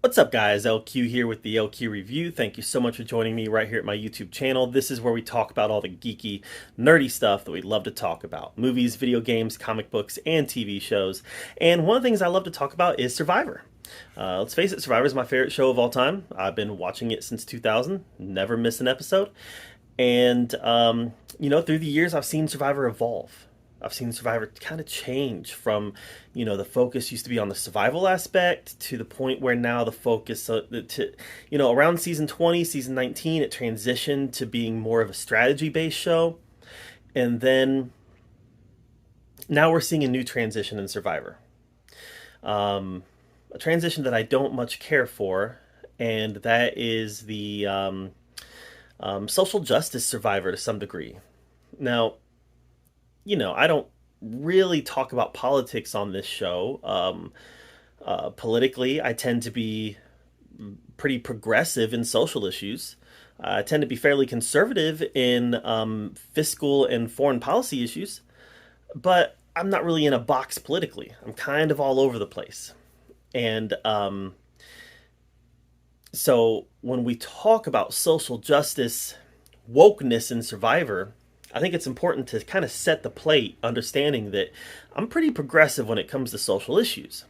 What's up, guys? LQ here with the LQ Review. Thank you so much for joining me right here at my YouTube channel. This is where we talk about all the geeky, nerdy stuff that we love to talk about. Movies, video games, comic books, and TV shows. And one of the things I love to talk about is Survivor. Let's face it, Survivor is my favorite show of all time. I've been watching it since 2000, never missed an episode. And, through the years, I've seen Survivor evolve. I've seen Survivor kind of change from, the focus used to be on the survival aspect to the point where now the focus, around season 20, season 19, it transitioned to being more of a strategy-based show. And then now we're seeing a new transition in Survivor. A transition that I don't much care for, and that is the social justice Survivor to some degree. Now, I don't really talk about politics on this show. Politically, I tend to be pretty progressive in social issues. I tend to be fairly conservative in fiscal and foreign policy issues, but I'm not really in a box politically. I'm kind of all over the place. And so when we talk about social justice, wokeness in Survivor, I think it's important to kind of set the plate, understanding that I'm pretty progressive when it comes to social issues.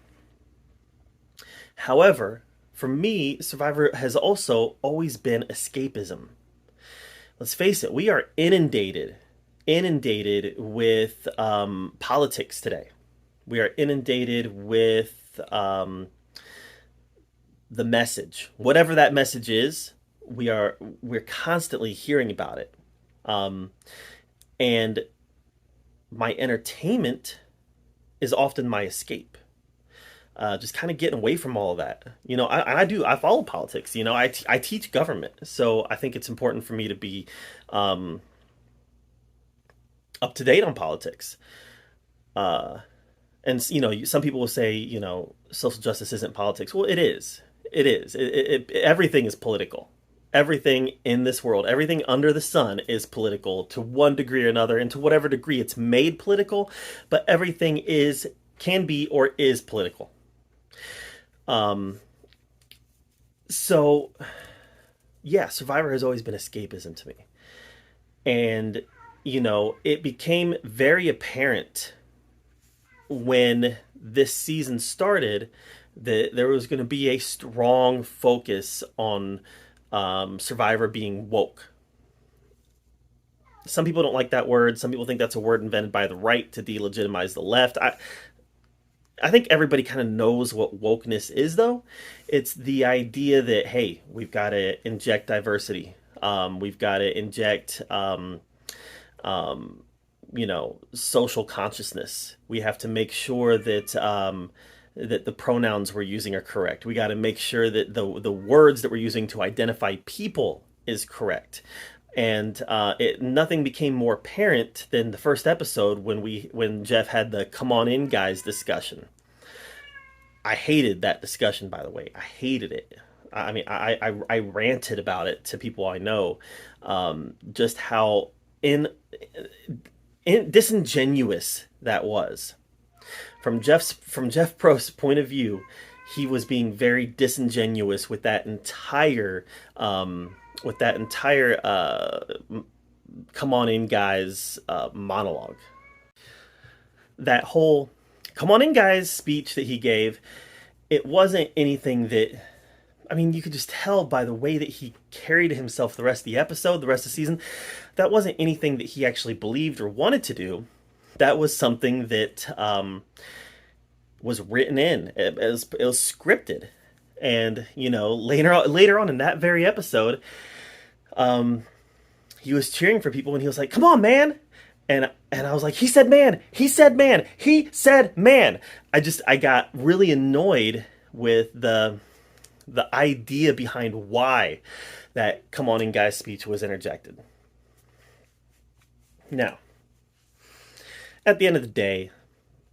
However, for me, Survivor has also always been escapism. Let's face it, we are inundated with politics today. We are inundated with the message, whatever that message is. We're constantly hearing about it. And my entertainment is often my escape. Just kind of getting away from all of that. I follow politics. I teach government. So I think it's important for me to be up to date on politics. And, some people will say, social justice isn't politics. Well, it is. It is. Everything is political. Everything in this world, everything under the sun is political to one degree or another, and to whatever degree it's made political, but everything can be or is political. So yeah, Survivor has always been escapism to me. And, it became very apparent when this season started that there was going to be a strong focus on Survivor being woke. Some people don't like that word. Some people think that's a word invented by the right to delegitimize the left. I think everybody kind of knows what wokeness is, though. It's the idea that, hey, we've got to inject diversity. We've got to inject, social consciousness. We have to make sure that that the pronouns we're using are correct. We got to make sure that the words that we're using to identify people is correct. And nothing became more apparent than the first episode when Jeff had the "come on in, guys" discussion. I hated that discussion, by the way. I hated it. I mean, I ranted about it to people I know, just how disingenuous that was. From Jeff Prost's point of view, he was being very disingenuous with that entire "come on in, guys" monologue. That whole "come on in, guys" speech that he gave, it wasn't anything that, I mean, you could just tell by the way that he carried himself the rest of the episode, the rest of the season, that wasn't anything that he actually believed or wanted to do. That was something that was written in. It was scripted. And, later on in that very episode, he was cheering for people and he was like, "Come on, man." And I was like, "He said man, he said man, he said man." I got really annoyed with the idea behind why that "come on in, guys" speech was interjected. Now, at the end of the day,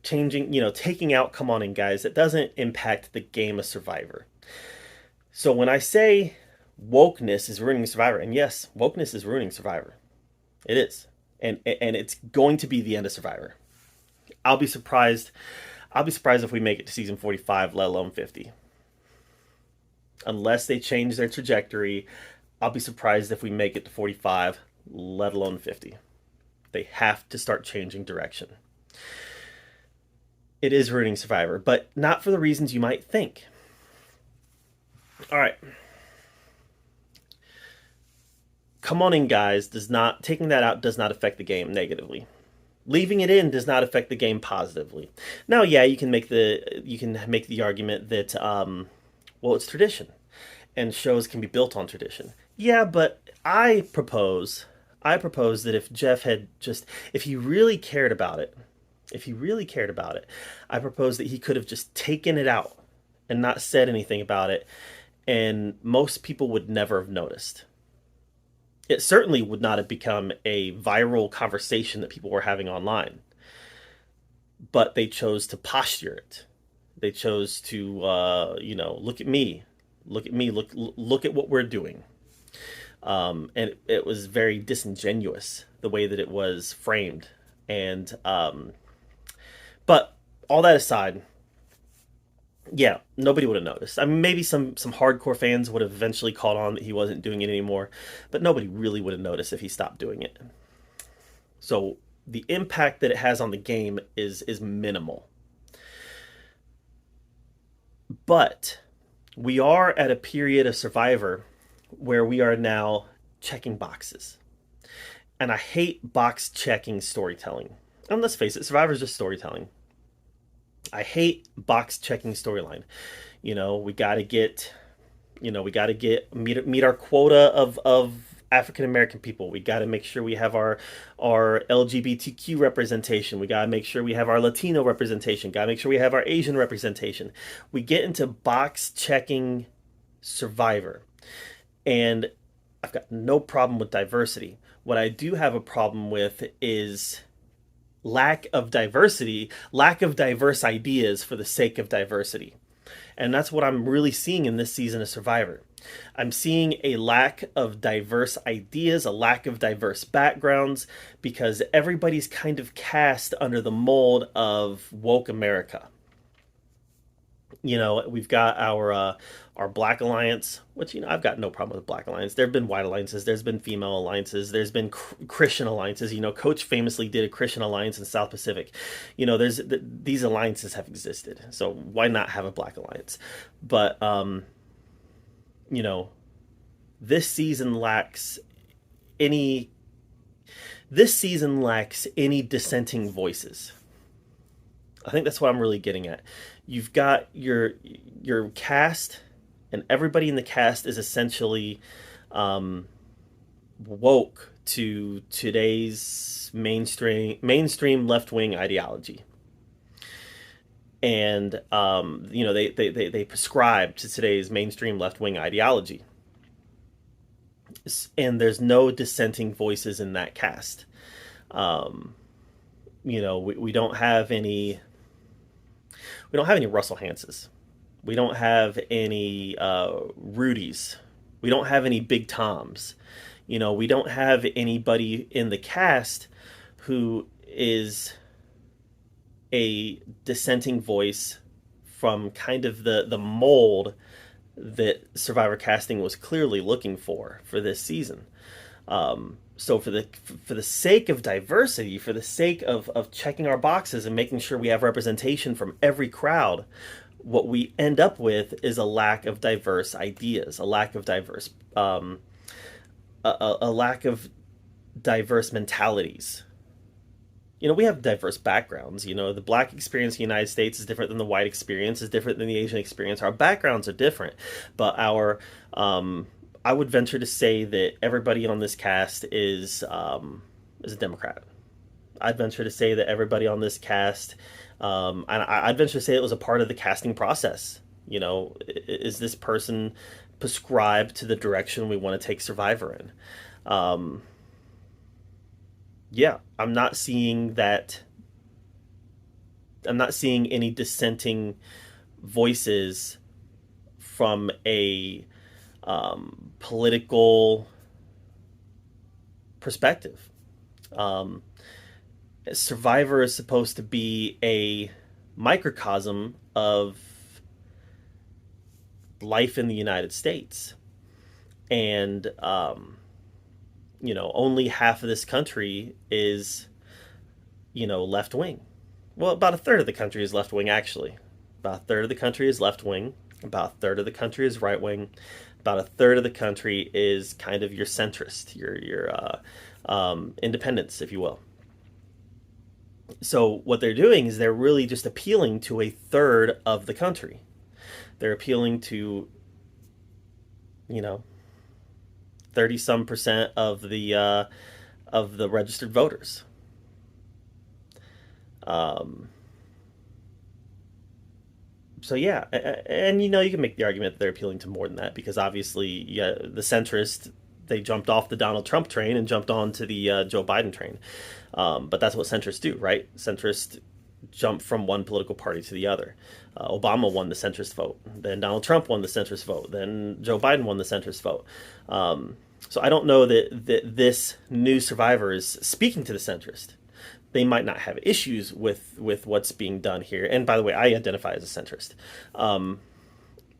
taking out "come on in, guys," it doesn't impact the game of Survivor. So when I say wokeness is ruining Survivor, and yes, wokeness is ruining Survivor, it is, and it's going to be the end of Survivor. I'll be surprised. I'll be surprised if we make it to season 45, let alone 50. Unless they change their trajectory, I'll be surprised if we make it to 45, let alone 50. They have to start changing direction. It is ruining Survivor, but not for the reasons you might think. All right. Come on in, guys. Does not taking that out does not affect the game negatively. Leaving it in does not affect the game positively. Now, yeah, you can make the argument that well, it's tradition, and shows can be built on tradition. Yeah, but I propose that if Jeff had just, if he really cared about it, if he really cared about it, I propose that he could have just taken it out and not said anything about it, and most people would never have noticed. It certainly would not have become a viral conversation that people were having online. But they chose to posture it. They chose to, look at me, look at what we're doing. And it was very disingenuous the way that it was framed. And but all that aside, yeah, nobody would have noticed. I mean, maybe some hardcore fans would have eventually caught on that he wasn't doing it anymore, but nobody really would have noticed if he stopped doing it. So the impact that it has on the game is minimal. But we are at a period of Survivor where we are now checking boxes. And I hate box checking storytelling. And let's face it, Survivor is just storytelling. I hate box checking storyline. We got to get, meet our quota of African American people. We got to make sure we have our LGBTQ representation. We got to make sure we have our Latino representation. Got to make sure we have our Asian representation. We get into box checking Survivor, and I've got no problem with diversity. What I do have a problem with is lack of diversity, lack of diverse ideas for the sake of diversity. And that's what I'm really seeing in this season of Survivor. I'm seeing a lack of diverse ideas, a lack of diverse backgrounds, because everybody's kind of cast under the mold of woke America. We've got our Black Alliance, which I've got no problem with Black Alliance. There have been white alliances, there's been female alliances, there's been Christian alliances. Coach famously did a Christian alliance in South Pacific. These alliances have existed, so why not have a Black Alliance? But this season lacks any. This season lacks any dissenting voices. I think that's what I'm really getting at. You've got your cast, and everybody in the cast is essentially woke to today's mainstream left wing ideology, and they prescribe to today's mainstream left wing ideology, and there's no dissenting voices in that cast. We don't have any. We don't have any Russell Hanses. We don't have any Rudies. We don't have any Big Toms. We don't have anybody in the cast who is a dissenting voice from kind of the mold that Survivor casting was clearly looking for this season. So for the sake of diversity, for the sake of checking our boxes and making sure we have representation from every crowd, what we end up with is a lack of diverse ideas, a lack of diverse a lack of diverse mentalities. We have diverse backgrounds. The Black experience in the United States is different than the white experience, is different than the Asian experience. Our backgrounds are different, but I would venture to say that everybody on this cast is a Democrat. I'd venture to say that everybody on this cast, and I'd venture to say it was a part of the casting process. Is this person prescribed to the direction we want to take Survivor in? Yeah, I'm not seeing that. I'm not seeing any dissenting voices from a political perspective. Survivor is supposed to be a microcosm of life in the United States. And, only half of this country is, left wing. Well, about a third of the country is left wing, actually. About a third of the country is left wing. About a third of the country is right wing. About a third of the country is kind of your centrist, your independents, if you will. So what they're doing is they're really just appealing to a third of the country. They're appealing to, 30-some% of the registered voters. So yeah, and you can make the argument that they're appealing to more than that, because obviously, yeah, the centrists, they jumped off the Donald Trump train and jumped onto the Joe Biden train. But that's what centrists do, right? Centrists jump from one political party to the other. Obama won the centrist vote. Then Donald Trump won the centrist vote. Then Joe Biden won the centrist vote. So I don't know that this new survivor is speaking to the centrist. They might not have issues with what's being done here. And by the way, I identify as a centrist.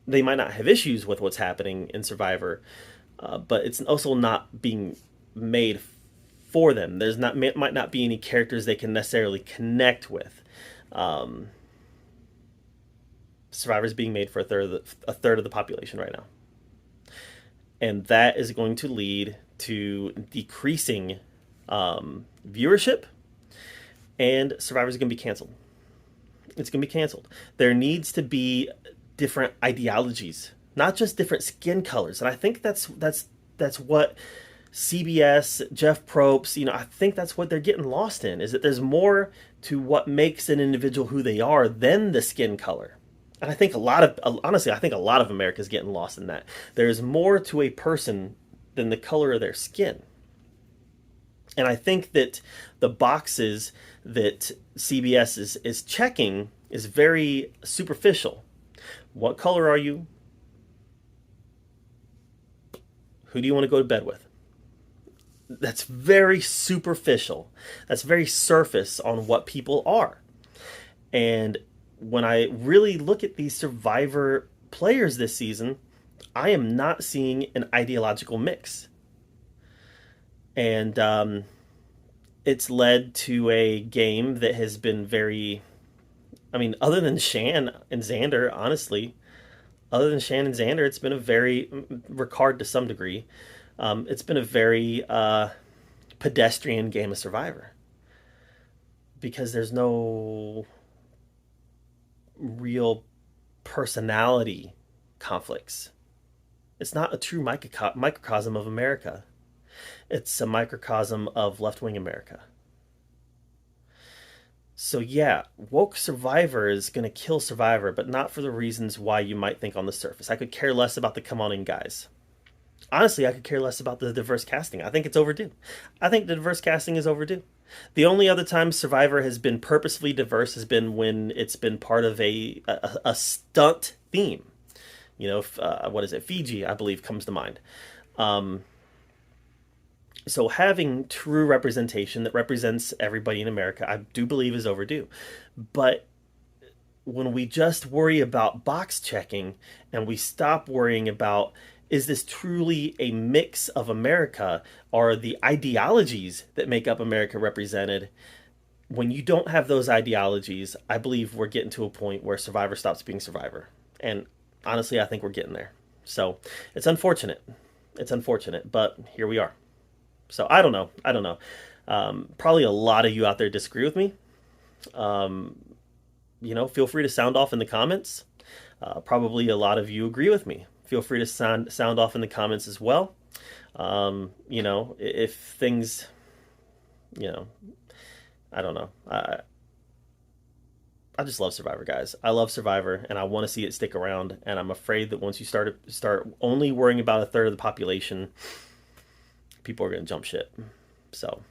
They might not have issues with what's happening in Survivor, but it's also not being made for them. Might not be any characters they can necessarily connect with. Survivor is being made for a third of the population right now, and that is going to lead to decreasing viewership. And Survivor is going to be canceled. It's going to be canceled. There needs to be different ideologies, not just different skin colors. And I think that's what CBS, Jeff Probst, I think that's what they're getting lost in, is that there's more to what makes an individual who they are than the skin color. And I think honestly, I think a lot of America is getting lost in that. There's more to a person than the color of their skin. And I think that the boxes that CBS is checking is very superficial. What color are you? Who do you want to go to bed with? That's very superficial. That's very surface on what people are. And when I really look at these Survivor players this season, I am not seeing an ideological mix. And it's led to a game that has been very, other than Shan and Xander, honestly, it's been a very, Ricard to some degree, it's been a very pedestrian game of Survivor. Because there's no real personality conflicts. It's not a true microcosm of America. It's a microcosm of left-wing America. So yeah, woke Survivor is going to kill Survivor, but not for the reasons why you might think on the surface. I could care less about the come on in guys. Honestly, I could care less about the diverse casting. I think it's overdue. I think the diverse casting is overdue. The only other time Survivor has been purposefully diverse has been when it's been part of a stunt theme. What is it? Fiji, I believe, comes to mind. So having true representation that represents everybody in America, I do believe is overdue. But when we just worry about box checking and we stop worrying about, is this truly a mix of America? Are the ideologies that make up America represented? When you don't have those ideologies, I believe we're getting to a point where Survivor stops being Survivor. And honestly, I think we're getting there. So it's unfortunate. But here we are. So I don't know. Probably a lot of you out there disagree with me. Feel free to sound off in the comments. Probably a lot of you agree with me. Feel free to sound off in the comments as well. If things, I don't know. I just love Survivor, guys. I love Survivor, and I want to see it stick around. And I'm afraid that once you start only worrying about a third of the population, people are going to jump ship. So,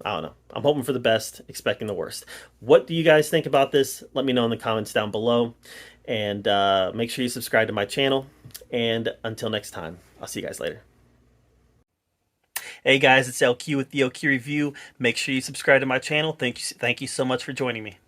I don't know. I'm hoping for the best, expecting the worst. What do you guys think about this? Let me know in the comments down below. And make sure you subscribe to my channel. And until next time, I'll see you guys later. Hey guys, it's LQ with the LQ Review. Make sure you subscribe to my channel. Thank you so much for joining me.